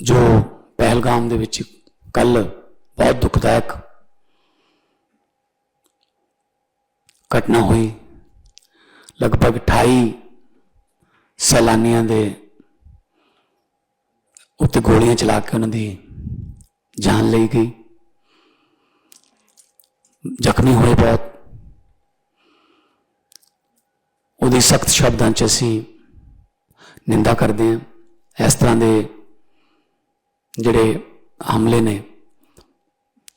जो पहलगाम दे विच कल बहुत दुखदायक घटना हुई, लगभग 28 सैलानियों के उत्ते गोलियां चला के उन्होंने जान ली गई, जख्मी हुए बहुत। उहदी सख्त शब्दों च असीं निंदा करते हैं। इस तरह के जिहड़े हमले ने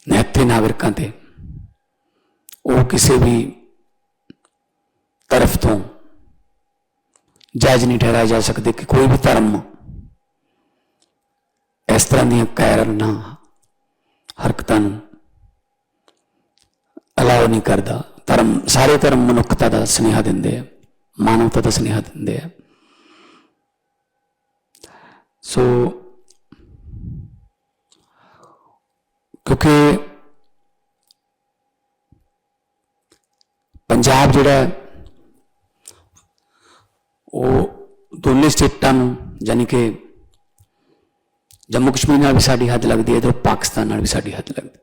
निहत्थे नागरिकों ते, वो किसी भी तरफ तो जायज़ नहीं ठहराए जा सकते कि कोई भी धर्म इस तरह दी कायरना हरकतां अलाउ नहीं करता। धर्म, सारे धर्म मनुखता का सुनेहा देंदे हैं, मानवता का सुनेहा देंदे हैं। सो क्योंकि पंजाब जिहड़ा वो दोनों स्टेटां यानी कि जम्मू कश्मीर नाल भी साडी हद लगती है, तो पाकिस्तान नाल भी साडी हद लगती।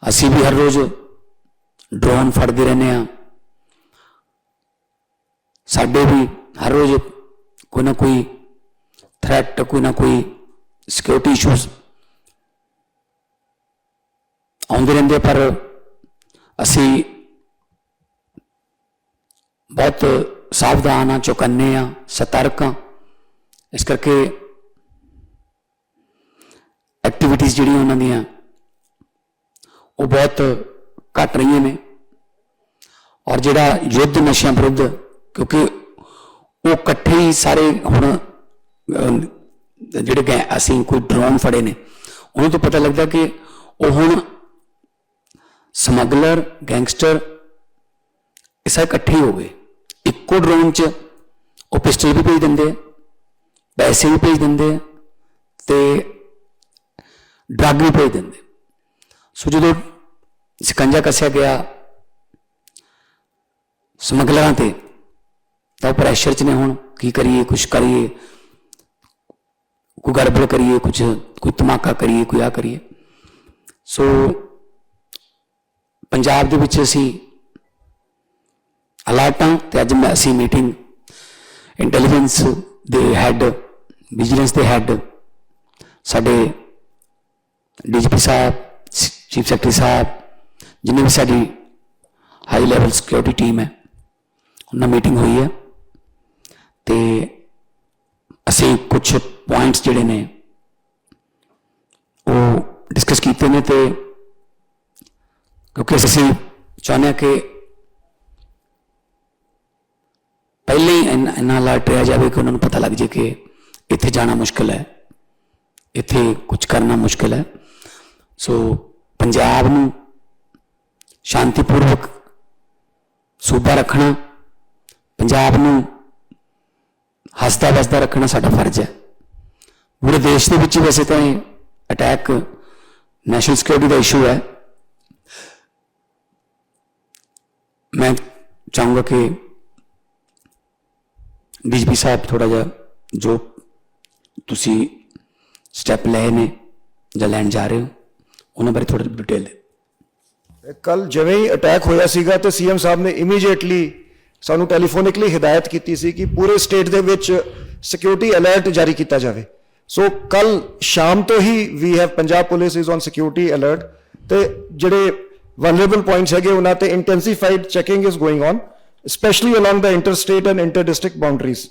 असी भी हर रोज़ ड्रोन फड़ते रहने, साडे भी हर रोज़ कोई ना कोई थ्रैट, कोई ना कोई सिक्योरिटी इशूज आते रहते, पर असी बहुत सावधान हाँ, चौकन्ने हाँ, सतर्क हाँ। इस करके एक्टिविटीज़ जिहड़ियां उन्हां दियां वो बहुत घट रही ने। और जिहड़ा युद्ध नशा विरुद्ध, क्योंकि वो इकट्ठे ही सारे हुण जिहड़े गए असीं कोई ड्रोन फड़े ने, उन्होंने तो पता लगता कि वो हुण समगलर, गैंगस्टर ये सारे इकट्ठे ही हो गए। इक्को ड्रोन च वो पिस्टल भी भेज देंगे, पैसे भी भेज देंगे, तो ड्रग भी भेज देंगे। सो जो शिकंजा कसिया गया समगलरां ते, तो प्रैशर च ने हुण की करिए, कुछ करिए, कोई गड़बड़ करिए, कुछ कोई धमाका करिए, कोई आ करिए। सो पंजाब दे विच असीं अलर्ट हाँ। तो अज असीं meeting intelligence they had, vigilance they had, साडे DGP साहब, चीफ सैकटरी साहब, जिन्हें भी साडी हाई लैवल सिक्योरिटी टीम है, उन्होंने मीटिंग हुई है। तो असीं कुछ पॉइंट्स जिहड़े ने वो डिस्कस कीते ने, तो क्योंकि असीं चाहुंदे कि पहले ही इन्ना अलर्ट रहा जाए कि उन्होंने पता लग जाए कि इत्थे जाना मुश्किल है, इत्थे कुछ करना मुश्किल है। सो पंजाब नूं शांतिपूर्वक सूबा रखना, पंजाब नूं हसदा वसदा रखना साडा फर्ज है। पूरे देश के विच वैसे तो अटैक नेशनल सिक्योरिटी का इशू है। मैं चाहूँगा कि DGP साहब थोड़ा जा जो तुसी स्टैप लए ने ਜਾਂ ਲੈਣ जा रहे हो उन्होंने बारे थोड़ा डिटेल दे। कल जिवें ही अटैक होया सीगा ते CM साहब ने इमीडिएटली सानू टैलीफोनिकली हिदायत की सी कि पूरे स्टेट दे विच सिक्योरिटी अलर्ट जारी किया जाए। सो कल शाम तो ही we have Punjab police is on security alert, ते जिहड़े वनरेबल पॉइंट्स हैगे उन्हां ते intensified checking is going on, especially along the interstate and inter-district boundaries.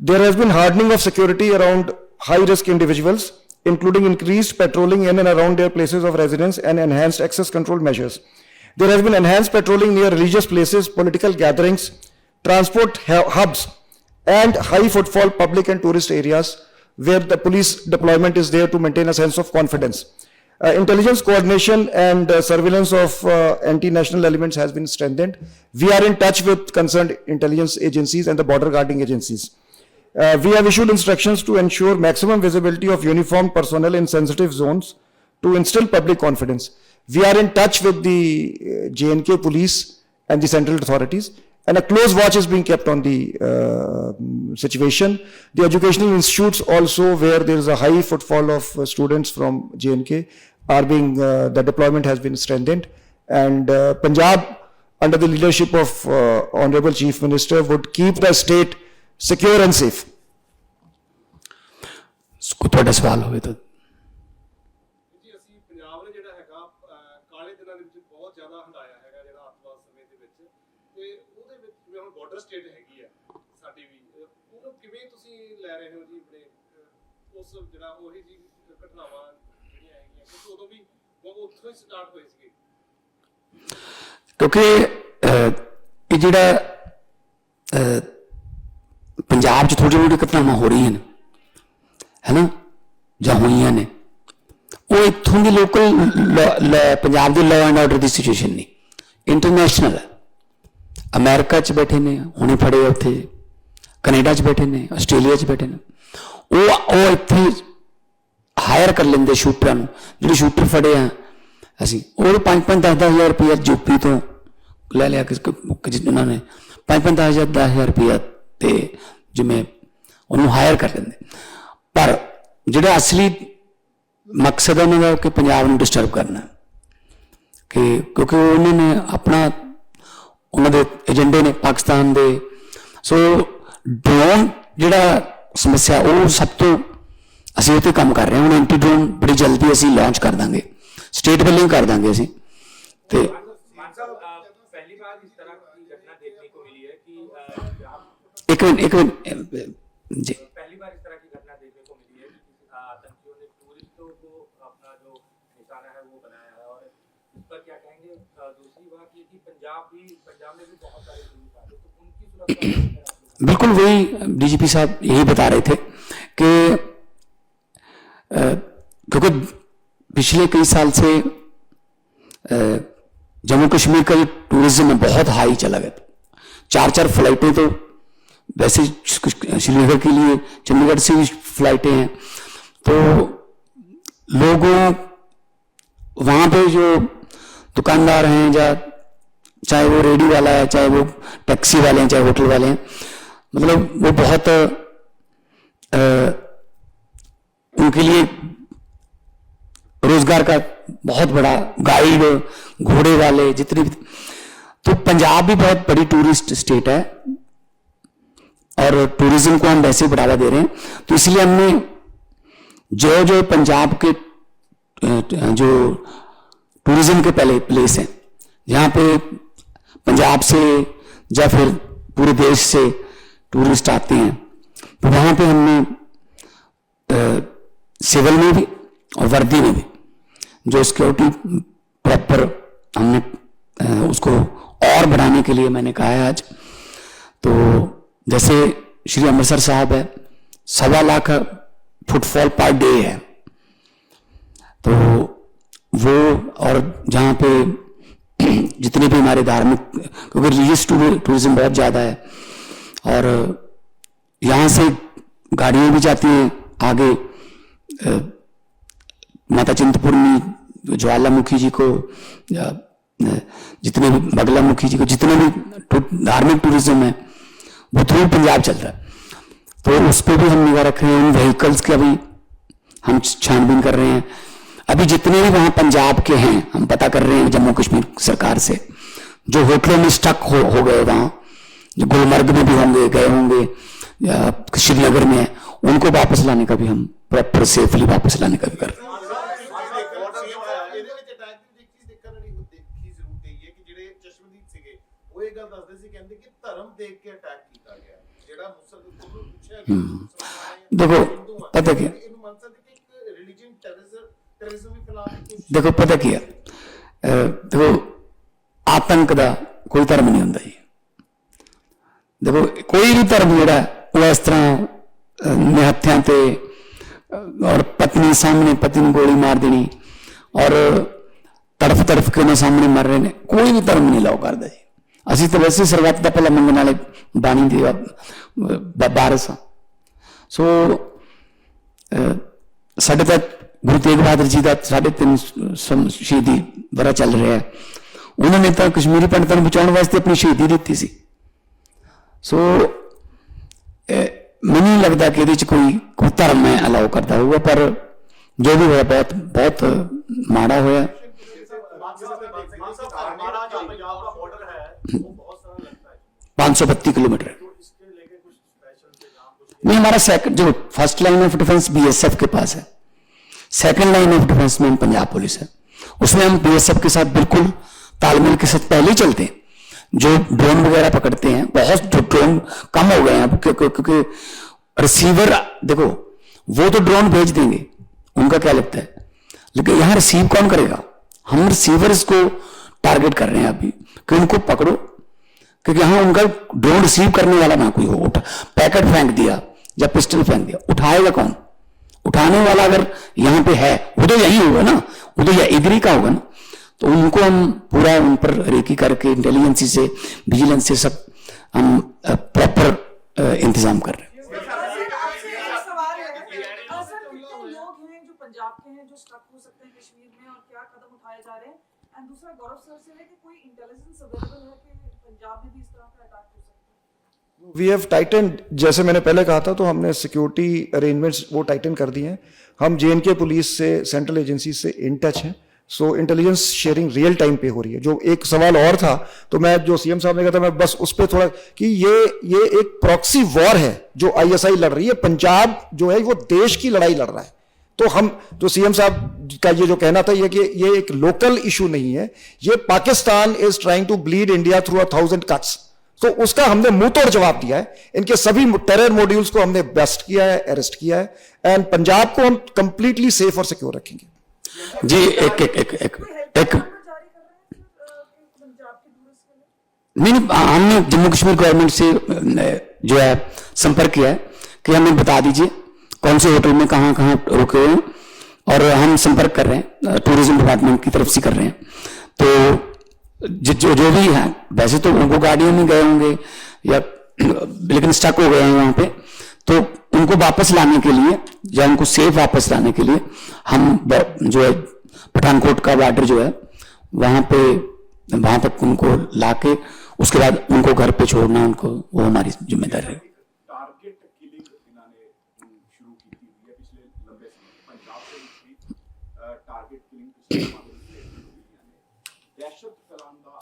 There has been hardening of security around high-risk individuals, including increased patrolling in and around their places of residence and enhanced access control measures. There has been enhanced patrolling near religious places, political gatherings, transport hubs, and high-footfall public and tourist areas where the police deployment is there to maintain a sense of confidence. Intelligence coordination and surveillance of anti-national elements has been strengthened. We are in touch with concerned intelligence agencies and the border guarding agencies. We have issued instructions to ensure maximum visibility of uniformed personnel in sensitive zones to instill public confidence. We are in touch with the J&K police and the central authorities, and a close watch is being kept on the situation. The educational institutes also, where there is a high footfall of students from J&K, are being the deployment has been strengthened, and Punjab, under the leadership of Honorable Chief Minister, would keep the state secure and safe. ਕੋਈ ਤੁਹਾਡਾ ਸਵਾਲ ਹੋਵੇ ਤਾਂ ਜੀ ਅਸੀਂ ਪੰਜਾਬ ਨੇ ਜਿਹੜਾ ਹੈਗਾ ਕਾਲੇ ਦਿਨਾਂ ਦੇ ਵਿੱਚ ਬਹੁਤ ਜ਼ਿਆਦਾ ਹੰਡਾਇਆ ਹੈਗਾ ਜਿਹੜਾ ਅੱਤਵਾਦ ਸਮੇਂ ਦੇ ਵਿੱਚ, ਤੇ ਉਹਦੇ ਵਿੱਚ ਜਿਵੇਂ ਹੁਣ ਬਾਰਡਰ ਸਟੇਟ ਹੈਗੀ ਆ ਸਾਡੀ ਵੀ, ਉਹਨੂੰ ਕਿਵੇਂ ਤੁਸੀਂ ਲੈ ਰਹੇ ਹੋ ਜੀ ਆਪਣੇ ਉਸ ਜਿਹੜਾ ਉਹੀ ਜੀ ਘਟਨਾਵਾਂ ਜਿਹੜੀਆਂ ਹੈਗੀਆਂ, ਕਿਉਂਕਿ ਉਦੋਂ ਵੀ ਉੱਥੋਂ ਹੀ ਸਟਾਰਟ ਹੋਈ ਸੀਗੀ। ਕਿਉਂਕਿ ਇਹ ਜਿਹੜਾ ਪੰਜਾਬ 'ਚ ਥੋੜ੍ਹੀ ਥੋੜ੍ਹੀ ਘਟਨਾਵਾਂ ਹੋ ਰਹੀਆਂ ਨੇ ਹੈ ਨਾ, ਜਾਂ ਹੋਈਆਂ ਨੇ, ਉਹ ਇੱਥੋਂ ਦੀ local Punjab the law and order the situation ਨਹੀਂ, ਇੰਟਰਨੈਸ਼ਨਲ ਹੈ। ਅਮਰੀਕਾ 'ਚ ਬੈਠੇ ਨੇ, ਹੁਣੇ ਫੜੇ ਆ ਉੱਥੇ, ਕੈਨੇਡਾ 'ਚ ਬੈਠੇ ਨੇ, ਆਸਟ੍ਰੇਲੀਆ 'ਚ ਬੈਠੇ ਨੇ, ਉਹ ਇੱਥੇ ਹਾਇਰ ਕਰ ਲੈਂਦੇ ਸ਼ੂਟਰਾਂ ਨੂੰ। ਜਿਹੜੇ ਸ਼ੂਟਰ ਫੜੇ ਆ ਅਸੀਂ, ਉਹ 5-5 10-10 ਹਜ਼ਾਰ ਰੁਪਇਆ ਯੂਪੀ ਤੋਂ ਲੈ ਲਿਆ, ਉਹਨਾਂ ਨੇ 5-5 10 ਹਜ਼ਾਰ ਰੁਪਇਆ ਤੇ ਜਿਵੇਂ ਉਹਨੂੰ ਹਾਇਰ ਕਰ ਲੈਂਦੇ। ਪਰ ਜਿਹੜਾ ਅਸਲੀ ਮਕਸਦ ਹੈ ਉਹਨਾਂ ਦਾ ਕਿ ਪੰਜਾਬ ਨੂੰ ਡਿਸਟਰਬ ਕਰਨਾ, ਕਿ ਕਿਉਂਕਿ ਉਹਨਾਂ ਨੇ ਆਪਣਾ ਉਹਨਾਂ ਦੇ ਏਜੰਡੇ ਨੇ ਪਾਕਿਸਤਾਨ ਦੇ। ਸੋ ਡਰੋਨ ਜਿਹੜਾ ਸਮੱਸਿਆ, ਉਹ ਸਭ ਤੋਂ ਅਸੀਂ ਉਹ 'ਤੇ ਕੰਮ ਕਰ ਰਹੇ ਹਾਂ। ਹੁਣ ਐਂਟੀ ਡਰੋਨ ਬੜੀ ਜਲਦੀ ਅਸੀਂ ਲਾਂਚ ਕਰ ਦਾਂਗੇ, ਸਟੇਟ ਵੱਲੋਂ ਹੀ ਕਰ ਦਾਂਗੇ ਅਸੀਂ। ਤੇ पहली बार इस तरह की घटना देखने को मिली है कि एक मिनट जी, पहली बार इस तरह की घटना देखने को मिली है कि आतंकियों ने टूरिस्टों को अपना जो निशाना है वो बनाया है, और इस पर क्या कहेंगे? दूसरी बात ये कि पंजाब में भी बहुत सारे टूरिस्ट आते हैं, तो उनकी सुरक्षा बिल्कुल वही डीजीपी साहब यही बता रहे थे कि क्योंकि पिछले कई साल से जम्मू कश्मीर का जो टूरिज्म है बहुत हाई चला गया। 4-4 फ्लाइटें तो वैसे श्रीनगर के लिए चंडीगढ़ से भी फ्लाइटें हैं, तो लोगों वहाँ पे जो दुकानदार हैं, या चाहे वो रेडी वाला है, चाहे वो टैक्सी वाले हैं, चाहे होटल वाले हैं, मतलब वो बहुत उनके लिए रोजगार का बहुत बड़ा, गाइड, घोड़े वाले, जितने भी। तो पंजाब भी बहुत बड़ी टूरिस्ट स्टेट है और टूरिज्म को हम वैसे बढ़ावा दे रहे हैं, तो इसलिए हमने जो पंजाब के जो टूरिज्म के पहले प्लेस हैं, जहाँ पे पंजाब से या फिर पूरे देश से टूरिस्ट आते हैं, तो वहाँ पे हमने सिविल में भी और वर्दी में भी जो सिक्योरिटी प्रॉपर हमने उसको और बढ़ाने के लिए मैंने कहा है आज। तो जैसे श्री अमृतसर साहब है, 1.25 लाख फुटफॉल पर डे है, तो वो, और जहाँ पे जितने भी हमारे धार्मिक, क्योंकि रिलीजियस टूरिज्म बहुत ज़्यादा है, और यहाँ से गाड़ियाँ भी जाती हैं आगे माता चिंतपूर्णी, ज्वालामुखी जी को, या जितने भी बगलामुखी जी को, जितने भी धार्मिक टूरिज्म है वो थ्रू पंजाब चल रहा है, तो उस पर भी हम निगाह रख रहे हैं। उन व्हीकल्स की अभी हम छानबीन कर रहे हैं। अभी जितने भी वहाँ पंजाब के हैं हम पता कर रहे हैं जम्मू कश्मीर सरकार से, जो होटलों में स्टक हो गए, वहाँ जो गुलमर्ग में भी होंगे, गए होंगे, या श्रीनगर में, उनको वापस लाने का भी हम प्रॉपर सेफली वापस लाने का भी कर रहे हैं। देखो पता क्या, देखो पता क्या, देखो आतंक का कोई धर्म नहीं होता जी। देखो कोई भी धर्म जोड़ा वो इस तरह निहत्थियां ते और पत्नी सामने पति ने गोली मार देनी और तड़फ तड़फ के सामने मर रहे ने, कोई भी धर्म नहीं लाओ करता जी। असी तो वैसे सरबत का भला मंगने वाले बाणी दी बारस। सो साढ़े तक गुरु तेग बहादुर जी का 350 शहीदी बड़ा चल रहा है। उन्होंने तो कश्मीरी पंडितों को बचाने वास्ते अपनी शहीदी दी सी, सो ਮੈਨੂੰ नहीं लगता कि ਇਹਦੇ ਚ ਕੋਈ ਧਰਮ ਮੈਂ ਅਲਾਉ ਕਰਦਾ ਹੋਊਗਾ, ਪਰ ਜੋ ਵੀ ਹੋਇਆ ਬਹੁਤ ਬਹੁਤ ਮਾੜਾ ਹੋਇਆ। हमारा जो पंजाब का बॉर्डर है वो बहुत सारा लगता है, 532 किलोमीटर है। तो इसके लेके कुछ स्पेशल इंतजाम कुछ नहीं, हमारा सेकंड जो first line of defence BSF के पास है, सेकंड लाइन ऑफ डिफेंस में पंजाब पुलिस है, उसमें हम बीएसएफ के साथ बिल्कुल तालमेल के साथ पहले ही चलते हैं। जो ड्रोन वगैरह पकड़ते हैं, बहुत जो ड्रोन कम हो गए हैं अब, क्योंकि रिसीवर देखो वो तो ड्रोन भेज देंगे, उनका क्या लगता है, लेकिन यहां रिसीव कौन करेगा? हम रिसीवर्स को टारगेट कर रहे हैं अभी कि उनको पकड़ो, क्योंकि यहां उनका ड्रोन रिसीव करने वाला ना कोई हो। पैकेट फेंक दिया या पिस्टल फेंक दिया, उठाएगा कौन? उठाने वाला अगर यहां पे है वो तो यही होगा ना, वो तो एग्री का होगा ना। तो उनको हम पूरा उन पर रेकी करके इंटेलिजेंसी से, विजिलेंस से सब हम प्रॉपर इंतजाम कर रहे हैं। सवाल है सर, कितने लोग हैं जो पंजाब के हैं जो स्टक हो सकते हैं कश्मीर में, और क्या कदम उठाए जा रहे हैं? एंड दूसरा गौरव सर से है कि कोई इंटेलिजेंस अवेलेबल है कि पंजाब में भी इस तरह का अटैक हो सकता है? वी हैव टाइटन, जैसे मैंने पहले कहा था, तो हमने सिक्योरिटी अरेंजमेंट्स वो टाइटन कर दिए हैं। हम जेएनके पुलिस से, सेंट्रल एजेंसी से इन टच हैं, सो इंटेलिजेंस शेयरिंग रियल टाइम पे हो रही है। जो एक सवाल और था, तो मैं जो सीएम साहब ने कहा था, मैं बस उस पर थोड़ा कि ये एक प्रॉक्सी वॉर है जो आईएसआई लड़ रही है। पंजाब जो है वो देश की लड़ाई लड़ रहा है। तो हम, तो सीएम साहब का ये जो कहना था ये कि ये एक लोकल इशू नहीं है, ये Pakistan is trying to bleed India through 1000 cuts. तो उसका हमने मुंह तोड़ जवाब दिया है। इनके सभी टेरर मॉड्यूल्स को हमने बेस्ट किया है, अरेस्ट किया है, एंड पंजाब को हम कंप्लीटली सेफ और सिक्योर रखेंगे। जी एक एक एक एक एक जारी कर रहे हैं पंजाब के टूरिस्ट के लिए? नहीं, हमने जम्मू कश्मीर गवर्नमेंट से जो है संपर्क किया है कि हमें बता दीजिए कौन से होटल में कहाँ कहाँ रुके हुए हैं, और हम संपर्क कर रहे हैं, टूरिज्म डिपार्टमेंट की तरफ से कर रहे हैं। तो जो भी है, वैसे तो उनको गाड़ियों में गए होंगे या लेकिन स्टक हो गए हैं वहां पे, तो उनको वापस लाने के लिए या उनको सेफ वापस लाने के लिए हम जो है पठानकोट का बॉर्डर जो है वहां तक उनको लाके उसके बाद उनको घर पे छोड़ना, उनको वो हमारी जिम्मेदारी है। टारगेट किलिंग इन्होंने शुरू की हुई है पिछले लंबे समय से। पंजाब से भी टारगेट किलिंग पिछले दहशत फैलाने का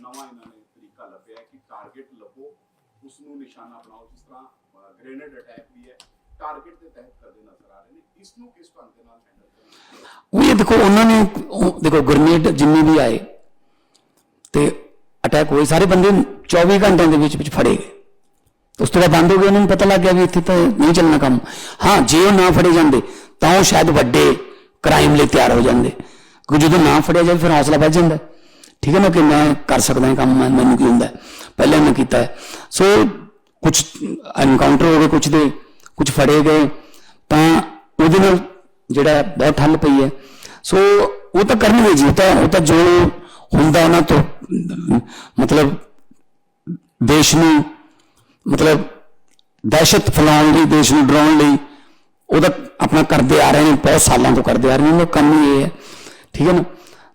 नवा इन्होंने तरीका लभ्या है कि टारगेट लभो, उसनों निशाना बनाओ। जिस तरह ग्रेनेड अटैक भी है टारगेट के तहत करते नजर आ रहे हैं। इसनों किस ढंग के नाल हैंडल करना? वो ये देखो, उन्होंने देखो ग्रेनेड जिन्ने भी आए ਤੇ ਅਟੈਕ ਹੋਏ, ਸਾਰੇ ਬੰਦੇ 24 ਘੰਟਿਆਂ ਦੇ ਵਿੱਚ ਫੜੇ ਗਏ। ਉਸ ਤੋਂ ਬਾਅਦ ਬੰਦ ਹੋ ਗਏ, ਉਹਨਾਂ ਨੂੰ ਪਤਾ ਲੱਗ ਗਿਆ ਵੀ ਇੱਥੇ ਤਾਂ ਨਹੀਂ ਚੱਲਣਾ ਕੰਮ। ਹਾਂ, ਜੇ ਉਹ ਨਾ ਫੜੇ ਜਾਂਦੇ ਤਾਂ ਉਹ ਸ਼ਾਇਦ ਵੱਡੇ ਕ੍ਰਾਈਮ ਲਈ ਤਿਆਰ ਹੋ ਜਾਂਦੇ, ਕਿਉਂਕਿ ਜਦੋਂ ਨਾ ਫੜਿਆ ਜਾਵੇ ਫਿਰ ਹੌਸਲਾ ਵੱਧ ਜਾਂਦਾ, ਠੀਕ ਹੈ ਨਾ, ਕਿ ਮੈਂ ਕਰ ਸਕਦਾ ਕੰਮ, ਮੈਨੂੰ ਕੀ ਹੁੰਦਾ, ਪਹਿਲਾਂ ਮੈਂ ਕੀਤਾ ਹੈ। ਸੋ ਕੁਝ ਐਨਕਾਊਂਟਰ ਹੋ ਗਏ, ਕੁਝ ਫੜੇ ਗਏ, ਤਾਂ ਉਹਦੇ ਨਾਲ ਜਿਹੜਾ ਬਹੁਤ ਠੱਲ ਪਈ ਹੈ। ਸੋ ਉਹ ਤਾਂ ਕਰਨਗੇ ਜੀ, ਉਹ ਤਾਂ ਜੋ ਹੁੰਦਾ ਉਹਨਾਂ ਤੋਂ मतलब देश ਨੂੰ मतलब दहशत फैलाਉਣ ਲਈ, देश ਨੂੰ ਡਰਾਉਣ ਲਈ ਉਹਦਾ ਆਪਣਾ ਕਰਦੇ ਆ ਰਹੇ ਨੇ, ਬਹੁਤ ਸਾਲਾਂ ਤੋਂ ਕਰਦੇ ਆ ਰਹੇ ਨੇ, ਉਹਦਾ ਕੰਮ ਹੀ ਇਹ ਹੈ, ਠੀਕ ਹੈ ਨਾ।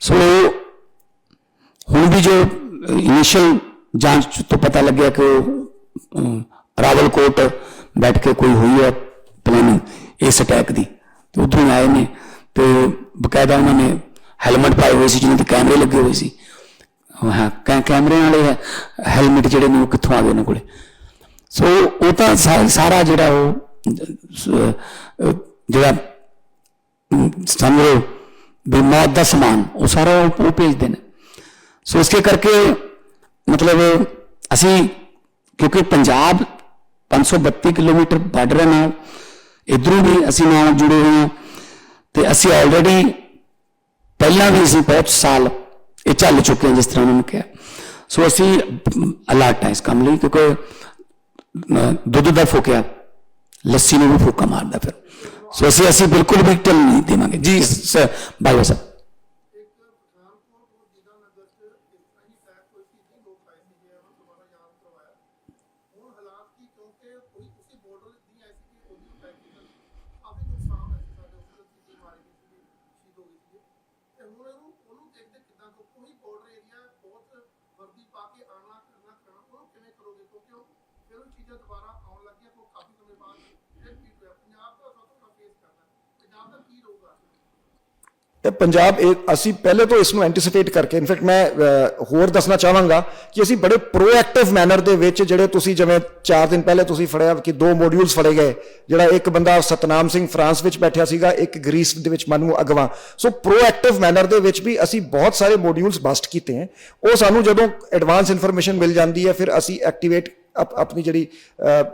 ਸੋ ਹੁਣ ਵੀ ਜੋ ਇਨੀਸ਼ੀਅਲ ਜਾਂਚ ਤੋਂ ਪਤਾ ਲੱਗਿਆ ਕਿ ਰਾਵਲਕੋਟ ਬੈਠ ਕੇ ਕੋਈ ਹੋਈ ਹੈ ਪਲਾਨਿੰਗ ਇਸ ਅਟੈਕ ਦੀ, ਤੇ ਉੱਧਰੋਂ ਆਏ ਨੇ, ਤੇ ਬਕਾਇਦਾ ਉਹਨਾਂ ਨੇ ਹੈਲਮਟ ਪਾਏ ਹੋਏ ਸੀ ਜਿਹਨਾਂ ਤੇ ਕੈਮਰੇ ਲੱਗੇ ਹੋਏ ਸੀ। हाँ, कैमरे वाले हैलमेट ਜਿਹੜੇ ਨੇ ਉਹ ਕਿੱਥੋਂ ਆ ਗਏ ਉਹਨਾਂ ਕੋਲੇ। ਸੋ ਉਹ ਤਾਂ ਸਾਰਾ ਜਿਹੜਾ ਸਮਝੋ ਵੀ ਮੌਤ ਦਾ ਸਮਾਨ ਉਹ ਸਾਰਾ ਉਹ ਭੇਜਦੇ ਨੇ। ਸੋ ਇਸਕੇ ਕਰਕੇ ਮਤਲਬ ਅਸੀਂ, ਕਿਉਂਕਿ ਪੰਜਾਬ 532 ਕਿਲੋਮੀਟਰ ਬਾਰਡਰ ਨਾਲ, ਇਧਰੋਂ ਵੀ ਅਸੀਂ ਨਾਲ ਜੁੜੇ ਹੋਏ ਹਾਂ, ਤੇ ਅਸੀਂ ਆਲਰੇਡੀ ਪਹਿਲਾਂ ਵੀ ਅਸੀਂ ਬਹੁਤ ਸਾਲ ਇਹ ਚੱਲ ਚੁੱਕੇ हैं, जिस तरह उन्होंने कहा। सो असी अलर्ट है इस काम लिए, क्योंकि दुध का फूकिया लस्सी ने भी फूका मारदा फिर। सो असी बिल्कुल भी ढिल नहीं देवांगे जी। भाई साहब, एक पठानकोट और दीनानगर से इस तरह ही अटैक हुई थी, जी लोग आए थे, ये दोबारा याद करवाया और हालात की, क्योंकि कोई उसी बॉर्डर नहीं ऐसी कि उस अटैक की काफी नुकसान है साडे उधर की मारी गई थी, शहीद हो गई थी। ਤੇ ਹੁਣ ਉਹਨੂੰ ਦੇਖਦੇ ਕਿਦਾਂ, ਕੋਈ ਬਾਰਡਰ ਏਰੀਆ ਬਹੁਤ ਵਰਦੀ ਪਾ ਕੇ ਆਣਾ ਕਰਨਾ ਉਹਨੂੰ ਕਿਵੇਂ ਕਰੋਗੇ, ਕਿਉਂਕਿ ਫਿਰ ਉਹ ਚੀਜ਼ਾਂ ਦੁਬਾਰਾ ਆਉਣ ਲੱਗੀਆਂ ਤੋਂ ਕਾਫੀ ਸਮੇਂ ਬਾਅਦ ਫਿਰ ਕੀ ਹੋਇਆ ਪੰਜਾਬ ਦਾ ਸਭ ਤੋਂ ਫੇਸ ਕਰਨਾ ਪੰਜਾਬ ਦਾ ਕੀ ਰਹੂਗਾ ਇਹ ਪੰਜਾਬ ਅਸੀਂ ਪਹਿਲੇ ਤੋਂ ਇਸ ਨੂੰ ਐਂਟੀਸਿਪੇਟ ਕਰਕੇ ਇਨਫੈਕਟ ਮੈਂ ਹੋਰ ਦੱਸਣਾ ਚਾਹਾਂਗਾ ਕਿ ਅਸੀਂ ਬੜੇ ਪ੍ਰੋਐਕਟਿਵ ਮੈਨਰ ਦੇ ਵਿੱਚ ਜਿਹੜੇ ਤੁਸੀਂ ਜਿਵੇਂ 4 ਦਿਨ ਪਹਿਲੇ ਤੁਸੀਂ ਫੜਿਆ ਕਿ 2 ਮੋਡਿਊਲਸ ਫੜੇ ਗਏ, ਜਿਹੜਾ ਇੱਕ ਬੰਦਾ ਸਤਨਾਮ ਸਿੰਘ ਫਰਾਂਸ ਵਿੱਚ ਬੈਠਿਆ ਸੀਗਾ, ਇੱਕ ਗ੍ਰੀਸ ਦੇ ਵਿੱਚ ਮਨੂ ਅਗਵਾ। ਸੋ ਪ੍ਰੋਐਕਟਿਵ ਮੈਨਰ ਦੇ ਵਿੱਚ ਵੀ ਅਸੀਂ ਬਹੁਤ ਸਾਰੇ ਮੋਡਿਊਲਸ ਬਸਟ ਕੀਤੇ ਹੈ। ਉਹ ਸਾਨੂੰ ਜਦੋਂ ਐਡਵਾਂਸ ਇਨਫੋਰਮੇਸ਼ਨ ਮਿਲ ਜਾਂਦੀ ਹੈ ਫਿਰ ਅਸੀਂ ਐਕਟੀਵੇਟ ਆਪਣੀ ਜਿਹੜੀ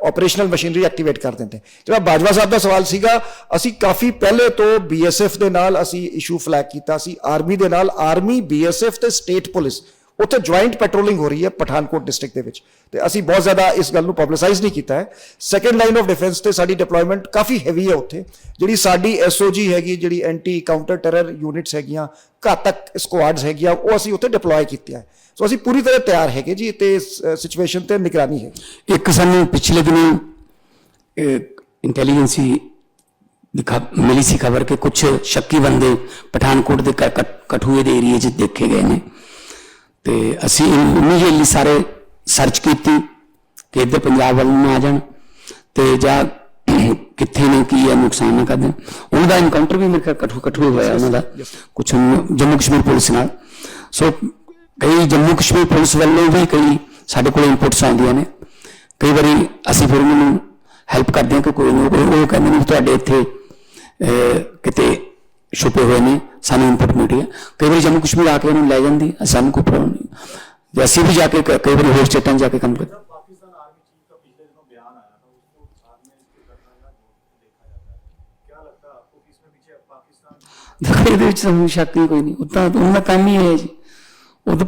ਆਪਰੇਸ਼ਨਲ ਮਸ਼ੀਨਰੀ ਐਕਟੀਵੇਟ ਕਰ ਦਿੰਦੇ। ਜਿਹੜਾ ਬਾਜਵਾ ਸਾਹਿਬ ਦਾ ਸਵਾਲ ਸੀਗਾ, ਅਸੀਂ ਕਾਫੀ ਪਹਿਲੇ ਤੋਂ BSF ਦੇ ਨਾਲ ਅਸੀਂ ਇਸ਼ੂ ਫਲੈਗ ਕੀਤਾ ਸੀ, ਆਰਮੀ ਦੇ ਨਾਲ, ਆਰਮੀ BSF ਤੇ ਸਟੇਟ ਪੁਲਿਸ ਉੱਥੇ ਜੁਆਇੰਟ ਪੈਟਰੋਲਿੰਗ ਹੋ ਰਹੀ ਹੈ ਪਠਾਨਕੋਟ ਡਿਸਟ੍ਰਿਕਟ ਦੇ ਵਿੱਚ, ਤੇ ਅਸੀਂ ਬਹੁਤ ਜ਼ਿਆਦਾ ਇਸ ਗੱਲ ਨੂੰ ਪਬਲਿਸਾਈਜ਼ ਨਹੀਂ ਕੀਤਾ ਹੈ। ਸੈਕੰਡ ਲਾਈਨ ਆਫ ਡਿਫੈਂਸ ਤੇ ਸਾਡੀ ਡਿਪਲੋਇਮੈਂਟ ਕਾਫੀ ਹੈਵੀ ਹੈ ਉੱਥੇ। ਜਿਹੜੀ ਸਾਡੀ SOG ਹੈਗੀ, ਜਿਹੜੀ ਐਂਟੀ ਕਾਊਂਟਰ ਟੈਰਰ ਯੂਨਿਟਸ ਹੈਗੀਆਂ, ਘਾਤਕ ਸਕੁਆਡਸ ਹੈਗੀਆਂ, ਉਹ ਅਸੀਂ ਉੱਥੇ ਡਿਪਲੋਏ ਕੀਤੀਆਂ ਹੈ। ਸੋ ਅਸੀਂ ਪੂਰੀ ਤਰ੍ਹਾਂ ਤਿਆਰ ਹੈਗੇ ਜੀ ਤੇ ਸਿਚੁਏਸ਼ਨ ਤੇ ਨਿਗਰਾਨੀ ਹੈ। ਇੱਕ ਸਾਨੂੰ ਪਿਛਲੇ ਦਿਨੋਂ ਇੰਟੈਲੀਜੈਂਸੀ ਮਿਲੀ ਸੀ ਖਬਰ ਕਿ ਕੁਝ ਸ਼ੱਕੀ ਬੰਦੇ ਪਠਾਨਕੋਟ ਦੇ ਕਠੂਏ ਦੇ ਏਰੀਏ 'ਚ ਦੇਖੇ ਗਏ ਨੇ, ਤੇ ਅਸੀਂ ਇਮੀਡੀਏਟਲੀ ਸਾਰੇ ਸਰਚ ਕੀਤੀ ਕਿ ਇੱਧਰ ਪੰਜਾਬ ਵੱਲ ਨੂੰ ਆ ਜਾਣ ਤੇ ਜਾਂ ਕਿੱਥੇ ਨੇ ਕੀ ਹੈ ਨੁਕਸਾਨ ਨਾ ਕਰਦੇ। ਉਹਨਾਂ ਦਾ ਐਨਕਾਊਂਟਰ ਵੀ ਮੇਰੇ ਖਿਆਲ ਕਠੂਏ ਹੋਇਆ ਉਹਨਾਂ ਦਾ ਕੁਛ ਜੰਮੂ ਕਸ਼ਮੀਰ ਪੁਲਿਸ ਨਾਲ। ਸੋ ਕਈ ਜੰਮੂ ਕਸ਼ਮੀਰ ਪੁਲਿਸ ਵੱਲੋਂ ਵੀ ਕਈ ਸਾਡੇ ਕੋਲ ਇਨਪੁਟਸ ਆਉਂਦੀਆਂ ਨੇ। ਕਈ ਵਾਰੀ ਅਸੀਂ ਫਿਰ ਉਹਨਾਂ ਨੂੰ ਹੈਲਪ ਕਰਦੇ ਹਾਂ ਕਿ ਕੋਈ ਨਹੀਂ, ਉਹ ਕਹਿੰਦੇ ਨੇ ਤੁਹਾਡੇ ਇੱਥੇ ਕਿਤੇ ਛੁਪੇ ਹੋਏ ਨੇ, ਸਾਨੂੰ ਇਨਪੁਟ ਮਿਲਦੀ ਹੈ। ਕਈ ਵਾਰੀ ਜੰਮੂ ਕਸ਼ਮੀਰ ਆ ਕੇ ਉਹਨੂੰ ਲੈ ਜਾਂਦੀ, ਸਾਨੂੰ ਕੋਈ ਪ੍ਰੋਬਲਮ ਨਹੀਂ। ਅਸੀਂ ਵੀ ਜਾ ਕੇ ਕਈ ਵਾਰੀ ਹੋਰ ਸਟੇਟਾਂ ਜਾ ਕੇ ਕੰਮ ਕਰਦੇ। पाकिस्तान आर्मी चीफ का पिछले दिनों बयान आया था, उसको बाद में इसके घटना का देखा जाता है। क्या लगता है आपको कि इसमें पीछे पाकिस्तान? ਦੇਖੋ ਇਹਦੇ ਵਿੱਚ ਸਾਨੂੰ ਸ਼ੱਕ ਹੀ ਕੋਈ ਨਹੀਂ, ਉਹ ਤਾਂ ਉਹਨਾਂ ਦਾ ਕੰਮ ਹੀ ਹੈ ਜੀ। ਉਹ ਤਾਂ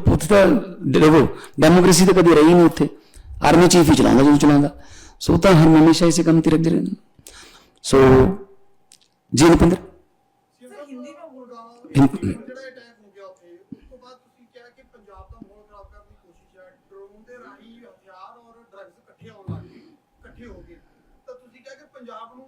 ਦੇਖੋ ਡੈਮੋਕ੍ਰੇਸੀ ਤਾਂ ਕਦੀ ਰਹੀ ਨਹੀਂ ਉੱਥੇ, ਆਰਮੀ ਚੀਫ ਹੀ ਚਲਾਉਂਦਾ ਜਦੋਂ ਚਲਾਉਂਦਾ। ਸੋ ਤਾਂ ਹਰ ਹਮੇਸ਼ਾ ਇਸੇ ਕੰਮ ਤੇ ਰੱਖਦੇ ਰਹਿੰਦੇ। ਸੋ ਜੀ ਨੁਪਿੰਦਰ हिंदी में बोल रहा हूँ। ਜਿਹੜਾ ਅਟੈਕ ਹੋ ਗਿਆ ਉੱਥੇ, ਉਸ ਤੋਂ ਬਾਅਦ ਤੁਸੀਂ ਕਿਹਾ ਕਿ ਪੰਜਾਬ ਦਾ ਮਾਹੌਲ ਖਰਾਬ ਕਰਨ ਦੀ ਕੋਸ਼ਿਸ਼ ਹੈ, ਡਰੋਨ ਦੇ ਰਾਹੀਂ ਹਥਿਆਰ ਔਰ ਡਰੱਗਸ ਇਕੱਠੇ ਆਉਣ ਲੱਗ ਗਏ, ਇਕੱਠੇ ਹੋ ਗਏ, ਤਾਂ ਤੁਸੀਂ ਕਿਹਾ ਕਿ ਪੰਜਾਬ ਨੂੰ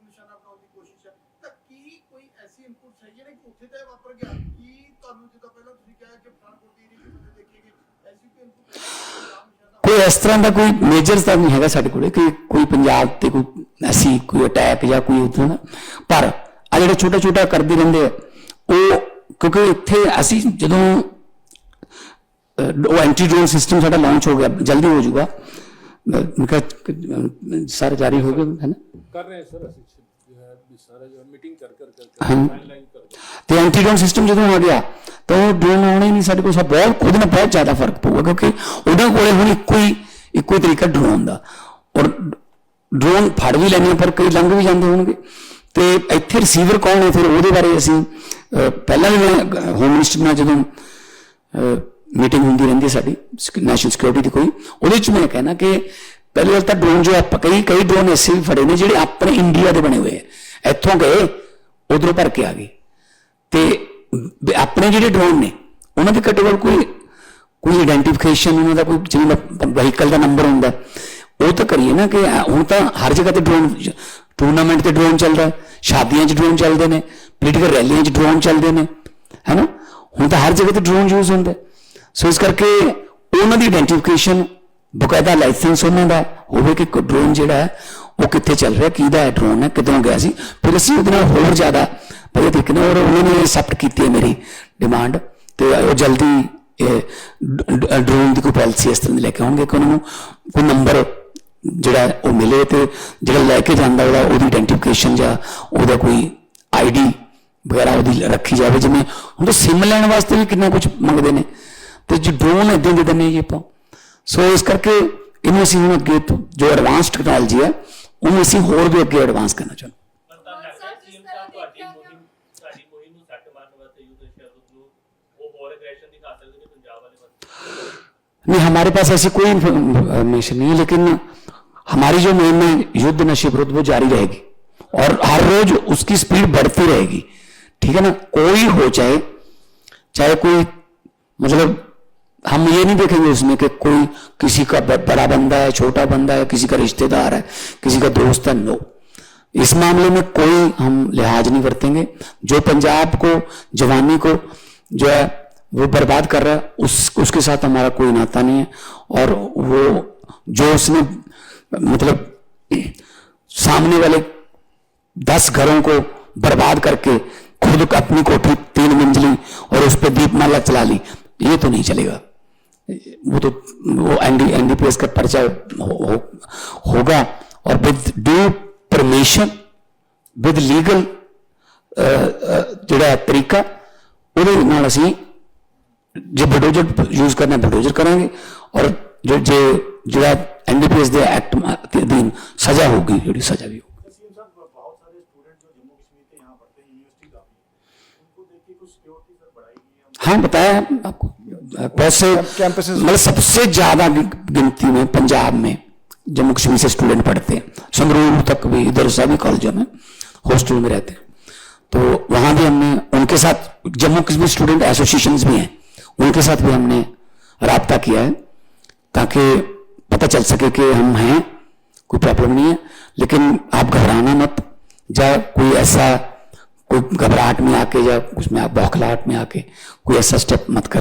ਨਿਸ਼ਾਨਾ ਬਣਾਉਣ ਦੀ ਕੋਸ਼ਿਸ਼ ਹੈ। ਤਾਂ ਕੀ ਕੋਈ ਐਸੀ ਇਨਪੁਟਸ ਹੈਗੀਆਂ ਨੇ ਕਿ ਉੱਥੇ ਤਾਂ ਇਹ ਵਾਪਰ ਗਿਆ, ਕੀ ਤੁਹਾਨੂੰ ਜਿੱਦਾਂ ਪਹਿਲਾਂ ਤੁਸੀਂ ਕਿਹਾ ਕਿ ਪਠਾਨਕੋਟ ਦੀ ਏਰੀਆ ਵਿੱਚ ਦੇਖੇ ਗਏ, ਐਸੀ ਕੋਈ ਇਨਪੁਟ ਪੰਜਾਬ ਨਿਸ਼ਾਨਾ? ਕੋਈ ਇਸ ਤਰ੍ਹਾਂ ਦਾ ਕੋਈ ਮੇਜਰ ਤਾਂ ਨਹੀਂ ਹੈਗਾ ਸਾਡੇ ਕੋਲ ਕਿ ਕੋਈ ਪੰਜਾਬ ਤੇ ਕੋਈ ਐਸੀ ਕੋਈ ਅਟੈਕ ਜਾਂ ਕੋਈ ਉੱਦਾਂ ਦਾ। ਪਰ ਆ ਜਿਹੜੇ ਛੋਟਾ ਛੋਟਾ ਕਰਦੇ ਰਹਿੰਦੇ ਆ ਉਹ, ਕਿਉਂਕਿ ਇੱਥੇ ਅਸੀਂ ਜਦੋਂ ਉਹ ਐਂਟੀ ਡਰੋਨ ਸਿਸਟਮ ਸਾਡਾ ਲਾਂਚ ਹੋ ਗਿਆ, ਜਲਦੀ ਹੋ ਜਾਊਗਾ, ਸਾਰੇ ਜਾਰੀ ਹੋ ਗਏ ਹੈ ਨਾ, कर रहे हैं सर, जो है सारा जो मीटिंग कर हाँ। फाइनलाइन कर ਤੇ ਐਂਟੀ ਡਰੋਨ ਸਿਸਟਮ ਜਦੋਂ ਆ ਗਿਆ ਤਾਂ ਉਹ ਡਰੋਨ ਆਉਣੇ ਨਹੀਂ ਸਾਡੇ ਕੋਲ। ਸਭ ਬਹੁਤ ਉਹਦੇ ਨਾਲ ਬਹੁਤ ਜ਼ਿਆਦਾ ਫਰਕ ਪਊਗਾ, ਕਿਉਂਕਿ ਉਹਨਾਂ ਕੋਲੇ ਹੁਣ ਇੱਕੋ ਹੀ ਤਰੀਕਾ ਡਰੋਨ ਦਾ, ਔਰ ਡਰੋਨ ਫੜ ਵੀ ਲੈਣੇ ਪਰ ਕਈ ਲੰਘ ਵੀ ਜਾਂਦੇ ਹੋਣਗੇ। ਤੇ ਇੱਥੇ ਰਿਸੀਵਰ ਕੌਣ ਹੈ, ਫਿਰ ਉਹਦੇ ਬਾਰੇ ਅਸੀਂ ਪਹਿਲਾਂ ਵੀ ਮੈਂ ਹੋਮ ਮਿਨਿਸਟਰ ਨਾਲ ਜਦੋਂ ਮੀਟਿੰਗ ਹੁੰਦੀ ਰਹਿੰਦੀ ਸਾਡੀ ਨੈਸ਼ਨਲ ਸਿਕਿਉਰਿਟੀ ਦੀ ਕੋਈ, ਉਹਦੇ 'ਚ ਮੈਂ ਕਹਿਣਾ ਕਿ ਪਹਿਲੀ ਗੱਲ ਤਾਂ ਡਰੋਨ ਜੋ ਆਪਾਂ ਕਈ ਡਰੋਨ ਐਸੇ ਵੀ ਫੜੇ ਨੇ ਜਿਹੜੇ ਆਪਣੇ ਇੰਡੀਆ ਦੇ ਬਣੇ ਹੋਏ ਆ, ਇੱਥੋਂ ਗਏ ਉਧਰੋਂ ਭਰ ਕੇ ਆ ਗਏ। ਤੇ ਆਪਣੇ ਜਿਹੜੇ ਡਰੋਨ ਨੇ ਉਹਨਾਂ ਦੇ ਘੱਟੋ ਘੱਟ ਕੋਈ ਆਇਡੈਂਟੀਫਿਕੇਸ਼ਨ, ਉਹਨਾਂ ਦਾ ਕੋਈ ਜਿਵੇਂ ਵਹੀਕਲ ਦਾ ਨੰਬਰ ਹੁੰਦਾ ਉਹ ਤਾਂ ਕਰੀਏ ਨਾ। ਕਿ ਹੁਣ ਤਾਂ ਹਰ ਜਗ੍ਹਾ ਤੇ ਡਰੋਨ, ਟੂਰਨਾਮੈਂਟ ਤੇ ਡਰੋਨ ਚੱਲਦਾ, ਸ਼ਾਦੀਆਂ 'ਚ ਡਰੋਨ ਚੱਲਦੇ ਨੇ, ਪੋਲੀਟੀਕਲ ਰੈਲੀਆਂ 'ਚ ਡਰੋਨ ਚੱਲਦੇ ਨੇ, ਹੈ ਨਾ। ਹੁਣ ਤਾਂ ਹਰ ਜਗ੍ਹਾ ਤੇ ਡਰੋਨ ਯੂਜ਼ ਹੁੰਦਾ। ਸੋ ਇਸ ਕਰਕੇ ਉਹਨਾਂ ਦੀ ਆਇਡੈਂਟੀਫਿਕੇਸ਼ਨ, ਬਕਾਇਦਾ ਲਾਇਸੈਂਸ ਉਹਨਾਂ ਦਾ ਹੋਵੇ ਕਿ ਡਰੋਨ ਜਿਹੜਾ ਹੈ ਉਹ ਕਿੱਥੇ ਚੱਲ ਰਿਹਾ, ਕਿਹਦਾ ਹੈ ਡਰੋਨ ਹੈ, ਕਿੱਧਰੋਂ ਗਿਆ ਸੀ। ਫਿਰ ਅਸੀਂ ਉਹਦੇ ਨਾਲ ਹੋਰ ਜ਼ਿਆਦਾ ਵਧੀਆ ਤਰੀਕੇ ਨਾਲ, ਔਰ ਉਹਨਾਂ ਨੇ ਐਕਸੈਪਟ ਕੀਤੀ ਹੈ ਮੇਰੀ ਡਿਮਾਂਡ, ਤੇ ਉਹ ਜਲਦੀ ਡਰੋਨ ਦੀ ਕੋਈ ਪਾਲਿਸੀ ਇਸ ਤਰ੍ਹਾਂ ਦੀ ਲੈ ਕੇ ਆਉਣਗੇ ਕਿ ਉਹਨਾਂ ਨੂੰ ਕੋਈ ਨੰਬਰ ਜਿਹੜਾ ਉਹ ਮਿਲੇ, ਤੇ ਜਿਹੜਾ ਲੈ ਕੇ ਜਾਂਦਾ ਉਹਦੀ ਆਇਡੈਂਟੀਫਿਕੇਸ਼ਨ ਜਾਂ ਉਹਦਾ ਕੋਈ ID ਵਗੈਰਾ ਉਹਦੀ ਰੱਖੀ ਜਾਵੇ। ਜਿਵੇਂ ਹੁਣ ਤਾਂ ਸਿਮ ਲੈਣ ਵਾਸਤੇ ਵੀ ਕਿੰਨਾ ਕੁਝ ਮੰਗਦੇ ਨੇ, ਤੇ ਜੋ ਡਰੋਨ ਇੱਦਾਂ ਦੇ ਦਿੰਦੇ ਜੀ ਆਪਾਂ। ਸੋ ਇਸ ਕਰਕੇ ਇਹਨੂੰ ਅਸੀਂ ਹੁਣ ਅੱਗੇ ਤੋਂ ਜੋ ਐਡਵਾਂਸ ਟੈਕਨੋਲੋਜੀ ਹੈ ਉਹਨੂੰ ਅਸੀਂ ਹੋਰ ਵੀ ਅੱਗੇ ਐਡਵਾਂਸ ਕਰਨਾ ਚਾਹੁੰਦੇ। ਪਰ ਤਾਂ ਲੱਗਦਾ ਹੈ ਸੀਐਮ ਸਾਹਿਬ ਸਾਡੀ ਮੁਹਿੰਮ ਨੂੰ ਸੱਟ ਮਾਰਨ ਵਾਸਤੇ ਯੂਥ ਸ਼ਰੂਤ ਨੂੰ ਉਹ ਹੋਰ ਐਗਰੈਸ਼ਨ ਦਿਖਾ ਸਕਦੇ ਨੇ ਪੰਜਾਬ ਵਾਲੇ ਪਾਸੇ। नहीं, हमारे पास ऐसी कोई इंफॉर्मेशन नहीं है, लेकिन हमारी जो मुहिम है युद्ध नशे विरुद्ध वो जारी रहेगी और हर रोज उसकी स्पीड बढ़ती रहेगी। ठीक है ना, कोई हो चाहे कोई, मतलब हम ये नहीं देखेंगे उसमें कि कोई किसी का बड़ा बंदा है, छोटा बंदा है, किसी का रिश्तेदार है, किसी का दोस्त है। नो, इस मामले में कोई हम लिहाज नहीं बरतेंगे। जो पंजाब को, जवानी को जो है वो बर्बाद कर रहा है, उसके साथ हमारा कोई नाता नहीं है, और वो जो उसने मतलब सामने वाले 10 घरों को बर्बाद करके खुद अपनी कोठी 3 मंजिली और उस पर दीपमाला चला ली, ये तो नहीं चलेगा। वो एनडीपीएस का पर्चा होगा और with due permission with legal ਜਿਹੜਾ ਤਰੀਕਾ ਉਹਦੇ ਨਾਲ ਅਸੀਂ ਜੇ ਬਲਡੋਜ਼ਰ ਯੂਜ਼ ਕਰਨਾ ਬਲਡੋਜ਼ਰ ਕਰਾਂਗੇ ਔਰ ਜਿਹੜਾ एनडीपीएस ਦੇ ਐਕਟ ਦੇ ਅਧੀਨ ਸਜ਼ਾ ਹੋਊਗੀ, ਜਿਹੜੀ ਸਜ਼ਾ ਵੀ ਹੋਊਗੀ। सीएम साहब बहुत सारे स्टूडेंट जो जम्मू कश्मीर के यहाँ पढ़ते हैं यूनिवर्सिटी काफी है, उनको देख के कुछ सिक्योरिटी सर बढ़ाई गई है। हाँ बताया है आपको, बहुत से कैंपसेस मतलब सबसे ज्यादा गिनती में पंजाब में जम्मू कश्मीर से स्टूडेंट पढ़ते हैं, संगरूर तक भी, इधर सभी कॉलेजों में हॉस्टल में रहते हैं। तो वहां भी हमने उनके साथ, जम्मू कश्मीर स्टूडेंट एसोसिएशंस भी हैं, उनके साथ भी हमने राब्ता किया है ताकि पता चल सके कि हम हैं, कोई प्रॉब्लम नहीं है। लेकिन आप घबराना मत, या कोई ऐसा कोई घबराहट में आके या उसमें आप बौखलाहट में आके कोई ऐसा स्टेप मत कर